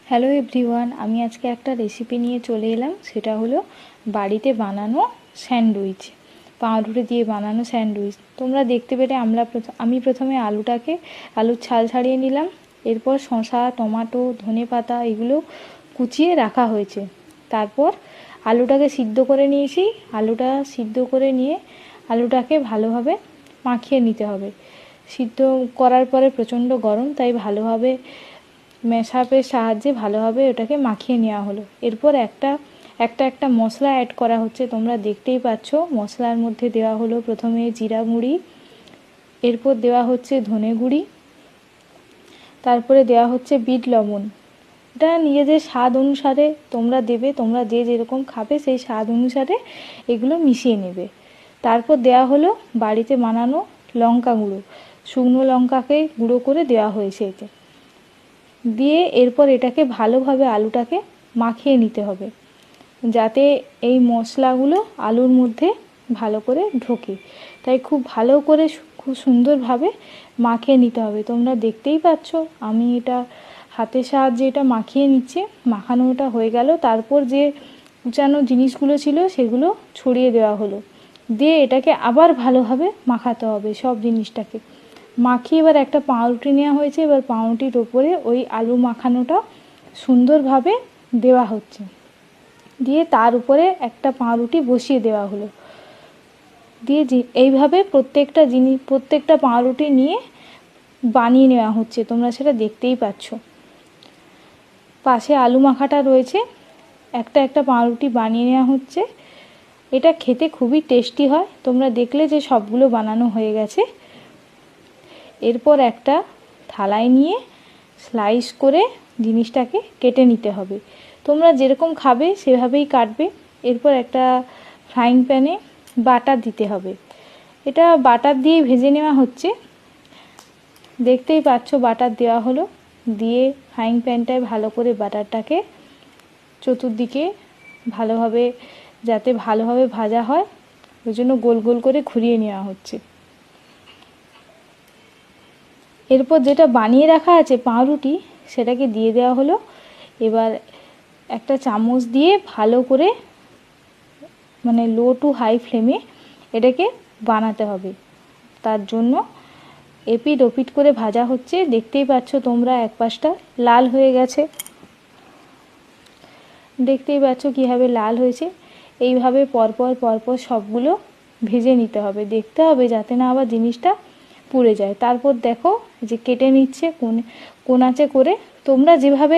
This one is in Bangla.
হ্যালো এভরিওয়ান, আমি আজকে একটা রেসিপি নিয়ে চলে এলাম। সেটা হলো বাড়িতে বানানো স্যান্ডউইচ, পাউরুটি দিয়ে বানানো স্যান্ডউইচ। তোমরা দেখতে পেলে আমি প্রথমে আলুর ছাল ছাড়িয়ে নিলাম। এরপর শসা, টমাটো, ধনেপাতা এগুলো কুচিয়ে রাখা হয়েছে। তারপর আলুটাকে সিদ্ধ করে নিয়েছি। আলুটা সিদ্ধ করে নিয়ে আলুটাকে ভালোভাবে মাখিয়ে নিতে হবে। সিদ্ধ করার পরে প্রচণ্ড গরম, তাই ভালোভাবে ম্যাশআপের সাহায্যে ভালোভাবে ওটাকে মাখিয়ে নেওয়া হলো। এরপর একটা মশলা অ্যাড করা হচ্ছে, তোমরা দেখতেই পাচ্ছ। মশলার মধ্যে দেওয়া হলো প্রথমে জিরা গুঁড়ি, এরপর দেওয়া হচ্ছে ধনে গুঁড়ি, তারপরে দেওয়া হচ্ছে বিট লবণ। এটা নিজেদের স্বাদ অনুসারে তোমরা দেবে, তোমরা যে যেরকম খাবে সেই স্বাদ অনুসারে এগুলো মিশিয়ে নেবে। তারপর দেওয়া হলো বাড়িতে বানানো লঙ্কা গুঁড়ো, শুকনো লঙ্কাকে গুঁড়ো করে দেওয়া হয়েছে এতে দিয়ে। এরপর এটাকে ভালোভাবে আলুটাকে মাখিয়ে নিতে হবে, যাতে এই মশলাগুলো আলুর মধ্যে ভালো করে ঢোকে। তাই খুব ভালো করে খুব সুন্দরভাবে মাখিয়ে নিতে হবে। তোমরা দেখতেই পাচ্ছ আমি এটা হাতের সাহায্যে এটা মাখিয়ে নিচ্ছি। মাখানোটা হয়ে গেল, তারপর যে কুচানো জিনিসগুলো ছিল সেগুলো ছড়িয়ে দেওয়া হলো। দিয়ে এটাকে আবার ভালোভাবে মাখাতে হবে সব জিনিসটাকে। মাখিয়ে এবার একটা পাউরুটি নেওয়া হয়েছে। এবার পাউরুটির ওপরে ওই আলু মাখানোটা সুন্দরভাবে দেওয়া হচ্ছে, দিয়ে তার উপরে একটা পাউরুটি বসিয়ে দেওয়া হলো। দিয়ে এইভাবে প্রত্যেকটা পাউরুটি নিয়ে বানিয়ে নেওয়া হচ্ছে। তোমরা সেটা দেখতেই পাচ্ছ। পাশে আলু মাখাটা রয়েছে, একটা পাউরুটি বানিয়ে নেওয়া হচ্ছে। এটা খেতে খুবই টেস্টি হয়। তোমরা দেখলে যে সবগুলো বানানো হয়ে গেছে। এরপর একটা থালায় নিয়ে স্লাইস করে জিনিসটাকে কেটে নিতে হবে। তোমরা যেরকম খাবে সেভাবেই কাটবে। এরপর একটা ফ্রাইং প্যানে বাটার দিতে হবে। এটা বাটার দিয়ে ভেজে নেওয়া হচ্ছে। দেখতেই পাচ্ছ বাটার দেওয়া হলো। দিয়ে ফ্রাইং প্যানটায় ভালো করে বাটারটাকে চতুর্দিকে ভালোভাবে যাতে ভালোভাবে ভাজা হয় ওই জন্য গোল গোল করে ঘুরিয়ে নেওয়া হচ্ছে। এরপর যেটা বানিয়ে রাখা আছে পাউরুটি সেটাকে দিয়ে দেওয়া হলো। এবার একটা চামচ দিয়ে ভালো করে লো টু হাই ফ্লেমে এটাকে বানাতে হবে। তার জন্য এপিট ওপিট করে ভাজা হচ্ছে। দেখতেই পাচ্ছ তোমরা এক পাশটা লাল হয়ে গেছে। দেখতেই পাচ্ছ কীভাবে লাল হয়েছে। এইভাবে পরপর সবগুলো ভেজে নিতে হবে। দেখতে হবে যাতে না আবার জিনিসটা পুড়ে যায়। তারপর দেখো যে কেটে নিচ্ছে কোনাচে করে। তোমরা যেভাবে